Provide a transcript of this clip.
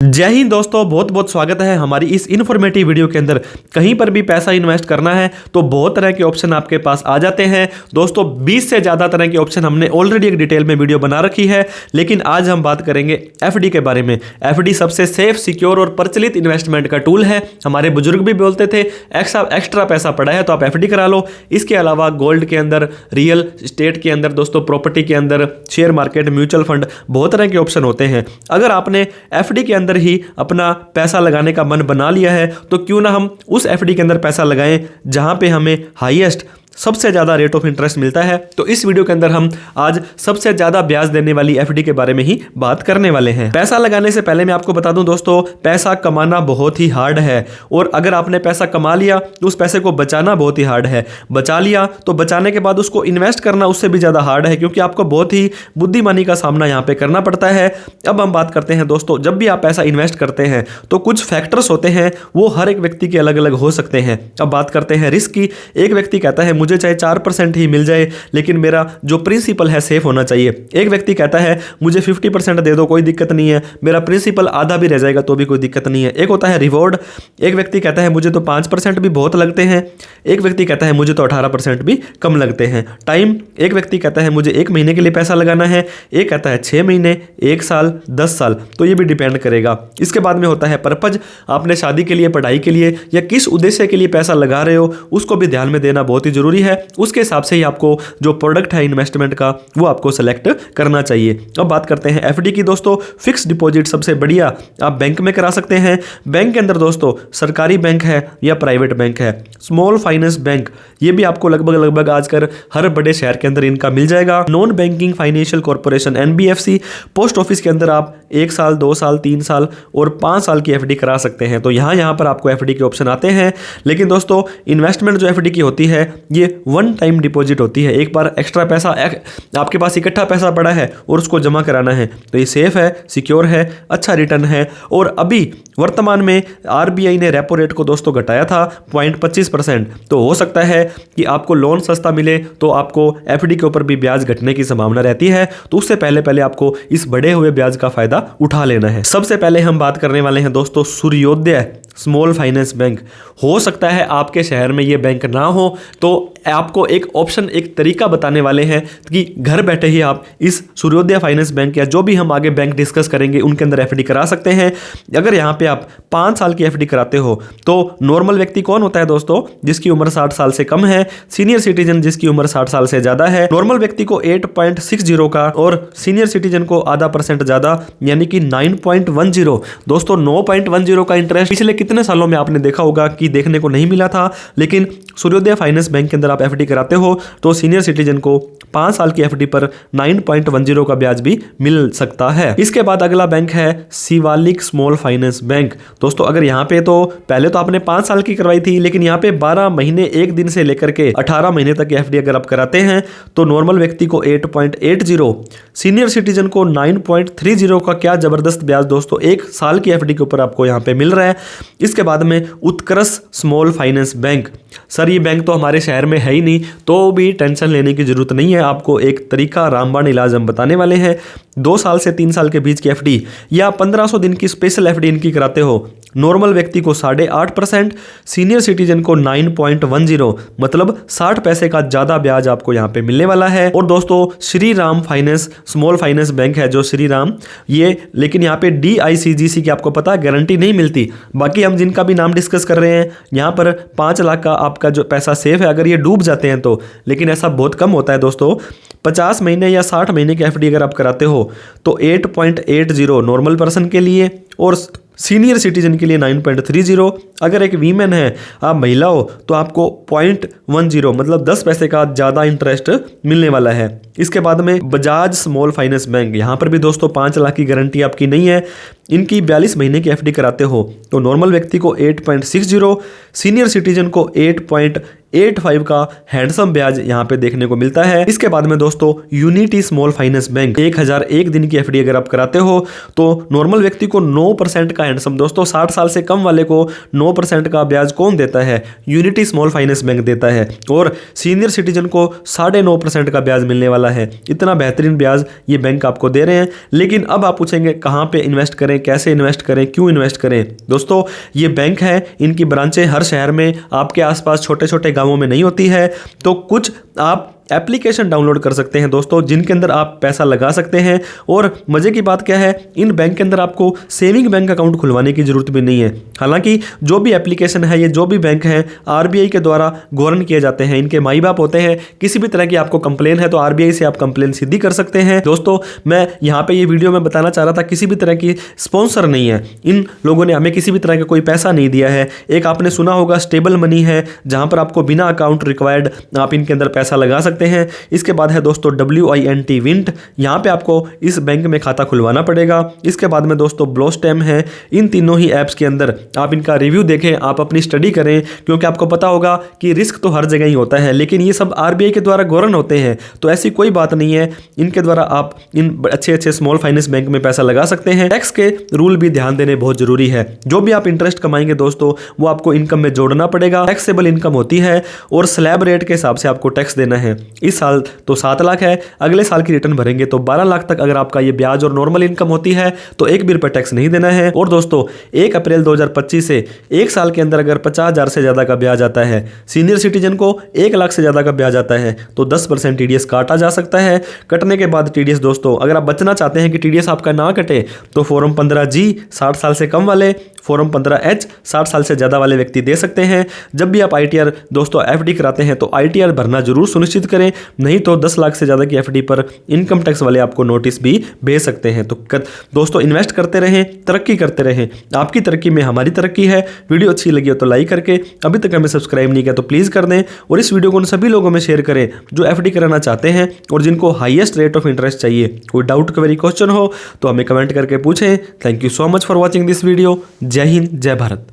जय हिंद दोस्तों, बहुत बहुत स्वागत है हमारी इस इन्फॉर्मेटिव वीडियो के अंदर। कहीं पर भी पैसा इन्वेस्ट करना है तो बहुत तरह के ऑप्शन आपके पास आ जाते हैं दोस्तों। 20 से ज़्यादा तरह के ऑप्शन हमने ऑलरेडी एक डिटेल में वीडियो बना रखी है, लेकिन आज हम बात करेंगे एफडी के बारे में। एफडी सबसे सेफ, सिक्योर और प्रचलित इन्वेस्टमेंट का टूल है। हमारे बुजुर्ग भी बोलते थे एक्स्ट्रा पैसा पड़ा है तो आप एफडी करा लो। इसके अलावा गोल्ड के अंदर, रियल एस्टेट के अंदर दोस्तों, प्रॉपर्टी के अंदर, शेयर मार्केट, म्यूचुअल फंड, बहुत तरह के ऑप्शन होते हैं। अगर आपने एफडी के अंदर ही अपना पैसा लगाने का मन बना लिया है तो क्यों ना हम उस एफडी के अंदर पैसा लगाएं जहां पे हमें हाईएस्ट, सबसे ज़्यादा रेट ऑफ इंटरेस्ट मिलता है। तो इस वीडियो के अंदर हम आज सबसे ज़्यादा ब्याज देने वाली एफडी के बारे में ही बात करने वाले हैं। पैसा लगाने से पहले मैं आपको बता दूं दोस्तों, पैसा कमाना बहुत ही हार्ड है और अगर आपने पैसा कमा लिया तो उस पैसे को बचाना बहुत ही हार्ड है। बचा लिया तो बचाने के बाद उसको इन्वेस्ट करना उससे भी ज़्यादा हार्ड है, क्योंकि आपको बहुत ही बुद्धिमानी का सामना यहाँ पर करना पड़ता है। अब हम बात करते हैं दोस्तों, जब भी आप पैसा इन्वेस्ट करते हैं तो कुछ फैक्टर्स होते हैं, वो हर एक व्यक्ति के अलग अलग हो सकते हैं। अब बात करते हैं रिस्क की। एक व्यक्ति कहता है मुझे चाहे 4% ही मिल जाए लेकिन मेरा जो प्रिंसिपल है सेफ होना चाहिए। एक व्यक्ति कहता है मुझे 50% दे दो, कोई दिक्कत नहीं है, मेरा प्रिंसिपल आधा भी रह जाएगा तो भी कोई दिक्कत नहीं है। एक होता है रिवॉर्ड। एक व्यक्ति कहता है मुझे तो 5% भी बहुत लगते हैं। एक व्यक्ति कहता है मुझे तो 18% भी कम लगते हैं। टाइम। एक व्यक्ति कहता है मुझे 1 महीने के लिए पैसा लगाना है, एक कहता है 6 महीने, 1 साल, 10 साल, तो ये भी डिपेंड करेगा। इसके बाद में होता है पर्पज। आपने शादी के लिए, पढ़ाई के लिए या किस उद्देश्य के लिए पैसा लगा रहे हो उसको भी ध्यान में देना बहुत ही जरूरी है। उसके हिसाब से ही आपको जो प्रोडक्ट है इन्वेस्टमेंट का वो आपको सेलेक्ट करना चाहिए। अब बात करते हैं एफडी की दोस्तों। फिक्स डिपॉजिट सबसे बढ़िया आप बैंक में करा सकते हैं। बैंक के अंदर दोस्तों सरकारी बैंक है या प्राइवेट बैंक है, स्मॉल फाइनेंस बैंक, ये भी आपको लगभग आजकल हर बड़े शहर के अंदर इनका मिल जाएगा। Non banking financial corporation NBFC, post office के अंदर आप 1 साल, 2 साल, 3 साल और 5 साल की एफडी करा सकते हैं। तो यहाँ पर आपको एफडी के ऑप्शन आते हैं। लेकिन दोस्तों इन्वेस्टमेंट जो एफडी की होती है ये वन टाइम डिपॉजिट होती है। एक बार एक्स्ट्रा पैसा आपके पास इकट्ठा पैसा पड़ा है और उसको जमा कराना है तो ये सेफ है, सिक्योर है, अच्छा रिटर्न है। और अभी वर्तमान में आरबीआई ने रेपो रेट को दोस्तों घटाया था 0.25%। तो हो सकता है कि आपको लोन सस्ता मिले तो आपको एफडी के ऊपर भी ब्याज घटने की संभावना रहती है। तो उससे पहले आपको इस बढ़े हुए ब्याज का फायदा उठा लेना है। सबसे पहले हम बात करने वाले हैं दोस्तों सूर्योदय स्मॉल फाइनेंस बैंक। हो सकता है आपके शहर में ये बैंक ना हो तो आपको एक ऑप्शन, एक तरीका बताने वाले हैं कि घर बैठे ही आप इस सूर्योदय फाइनेंस बैंक या जो भी हम आगे बैंक डिस्कस करेंगे उनके अंदर एफडी करा सकते हैं। अगर यहाँ पे आप 5 साल की एफडी कराते हो तो नॉर्मल व्यक्ति कौन होता है दोस्तों? जिसकी उम्र 60 साल से कम है, सीनियर सिटीजन जिसकी उम्र 60 साल से ज्यादा है, नॉर्मल व्यक्ति को 8.60 का और सीनियर सिटीजन को आधा % ज्यादा यानी कि 9.10। दोस्तों 9.10 का इंटरेस्ट पिछले कितने सालों में आपने देखा होगा कि देखने को नहीं मिला था, लेकिन सूर्योदय फाइनेंस बैंक के अंदर आप एफडी कराते हो तो सीनियर सिटीजन को 5 साल की एफडी पर 9.10 का ब्याज भी मिल सकता है। इसके बाद अगला बैंक है शिवालिक स्मॉल फाइनेंस बैंक। दोस्तों अगर यहाँ पे तो पहले तो आपने 5 साल की करवाई थी, लेकिन यहाँ पे 12 महीने 1 दिन से लेकर के 18 महीने तक की एफडी अगर आप कराते हैं तो नॉर्मल व्यक्ति को 8.80, सीनियर सिटीजन को 9.30 का क्या जबरदस्त ब्याज दोस्तों 1 साल की एफडी के ऊपर आपको यहाँ पे मिल रहा है। इसके बाद में उत्कर्ष स्मॉल फाइनेंस बैंक। सर ये बैंक तो हमारे शहर में है ही नहीं, तो भी टेंशन लेने की जरूरत नहीं है। आपको एक तरीका, रामबाण इलाज हम बताने वाले हैं। 2 साल से 3 साल के बीच की एफडी या 1500 दिन की स्पेशल एफडी इनकी कराते हो, नॉर्मल व्यक्ति को 8.5%, सीनियर सिटीजन को 9.10, मतलब 60 पैसे का ज्यादा ब्याज आपको यहाँ पे मिलने वाला है। और दोस्तों Shri Ram finance small finance bank है जो श्री राम, ये लेकिन यहाँ पे DICGC की आपको पता गारंटी नहीं मिलती। बाकी हम जिनका भी नाम डिस्कस कर रहे हैं यहाँ पर 5 लाख का आपका जो पैसा सेफ है अगर ये डूब जाते हैं तो, लेकिन ऐसा बहुत कम होता है दोस्तों। 50 महीने या 60 महीने की एफडी अगर आप कराते हो तो 8.80 नॉर्मल पर्सन के लिए और सीनियर सिटीजन के लिए 9.30। अगर एक वीमेन है, आप महिला हो, तो आपको 0.10 मतलब 10 पैसे का ज़्यादा इंटरेस्ट मिलने वाला है। इसके बाद में बजाज स्मॉल फाइनेंस बैंक, यहाँ पर भी दोस्तों 5 लाख की गारंटी आपकी नहीं है। इनकी 42 महीने की एफडी कराते हो तो नॉर्मल व्यक्ति को 8.60, सीनियर सिटीजन को 8.85 का हैंडसम ब्याज यहाँ पे देखने को मिलता है। इसके बाद में दोस्तों यूनिटी स्मॉल फाइनेंस बैंक, 1001 दिन की एफडी अगर आप कराते हो तो नॉर्मल व्यक्ति को 9% का हैंडसम। दोस्तों 60 साल से कम वाले को 9% का ब्याज कौन देता है? यूनिटी स्मॉल फाइनेंस बैंक देता है। और सीनियर सिटीजन को 9.5% का ब्याज मिलने वाला है। इतना बेहतरीन ब्याज ये बैंक आपको दे रहे हैं। लेकिन अब आप पूछेंगे कहाँ पे इन्वेस्ट करें, करें, कैसे इन्वेस्ट करें, क्यों इन्वेस्ट करें। दोस्तों ये बैंक है, इनकी ब्रांचें हर शहर में, आपके आसपास छोटे छोटे गांवों में नहीं होती है। तो कुछ आप एप्लीकेशन डाउनलोड कर सकते हैं दोस्तों, जिनके अंदर आप पैसा लगा सकते हैं। और मजे की बात क्या है, इन बैंक के अंदर आपको सेविंग बैंक अकाउंट खुलवाने की जरूरत भी नहीं है। हालांकि जो भी एप्लीकेशन है, ये जो भी बैंक हैं, आरबीआई के द्वारा गवर्न किए जाते हैं, इनके माई बाप होते हैं। किसी भी तरह की आपको कंप्लेन है तो आरबीआई से आप कंप्लेन सीधी कर सकते हैं। दोस्तों मैं यहाँ पे ये वीडियो में बताना चाह रहा था, किसी भी तरह की स्पॉन्सर नहीं है, इन लोगों ने हमें किसी भी तरह का कोई पैसा नहीं दिया है। एक आपने सुना होगा स्टेबल मनी है, जहां पर आपको बिना अकाउंट रिक्वायर्ड आप इनके अंदर पैसा लगा सकते हैं। इसके बाद है दोस्तों WINT विंट, यहां पे आपको इस बैंक में खाता खुलवाना पड़ेगा। इसके बाद में दोस्तों ब्लोस्टेम है। इन तीनों ही ऐप्स के अंदर आप इनका रिव्यू देखें, आप अपनी स्टडी करें, क्योंकि आपको पता होगा कि रिस्क तो हर जगह ही होता है, लेकिन ये सब आरबीआई के द्वारा गवर्न होते हैं, तो ऐसी कोई बात नहीं है। इनके द्वारा आप इन अच्छे अच्छे स्मॉल फाइनेंस बैंक में पैसा लगा सकते हैं। टैक्स के रूल भी ध्यान देने बहुत जरूरी है। जो भी आप इंटरेस्ट कमाएंगे दोस्तों, वो आपको इनकम में जोड़ना पड़ेगा। टैक्सेबल इनकम होती है और स्लैब रेट के हिसाब से आपको टैक्स देना है। इस साल तो 7 लाख है, अगले साल की रिटर्न भरेंगे तो 12 लाख तक अगर आपका ये ब्याज और नॉर्मल इनकम होती है तो एक भी रुपये टैक्स नहीं देना है। और दोस्तों 1 अप्रैल 2025 से एक साल के अंदर अगर 50,000 से ज्यादा का ब्याज आता है, सीनियर सिटीजन को 1 लाख से ज्यादा का ब्याज आता है, तो 10% TDS काटा जा सकता है। कटने के बाद TDS दोस्तों, अगर आप बचना चाहते हैं कि TDS आपका ना कटे, तो फॉर्म 15G 60 साल से कम वाले, फॉर्म 15H 60 साल से ज़्यादा वाले व्यक्ति दे सकते हैं। जब भी आप ITR दोस्तों FD कराते हैं तो ITR भरना जरूर सुनिश्चित करें, नहीं तो 10 लाख से ज़्यादा की FD पर इनकम टैक्स वाले आपको नोटिस भी भेज सकते हैं। तो दोस्तों इन्वेस्ट करते रहें, तरक्की करते रहें, आपकी तरक्की में हमारी तरक्की है। वीडियो अच्छी लगी हो तो लाइक करके, अभी तक हमें सब्सक्राइब नहीं किया तो प्लीज़ कर दें, और इस वीडियो को उन सभी लोगों में शेयर करें जो FD कराना चाहते हैं और जिनको हाईएस्ट रेट ऑफ इंटरेस्ट चाहिए। कोई डाउट क्वेरी क्वेश्चन हो तो हमें कमेंट करके पूछें। Thank you so much for watching this video. जय हिंद, जय भारत।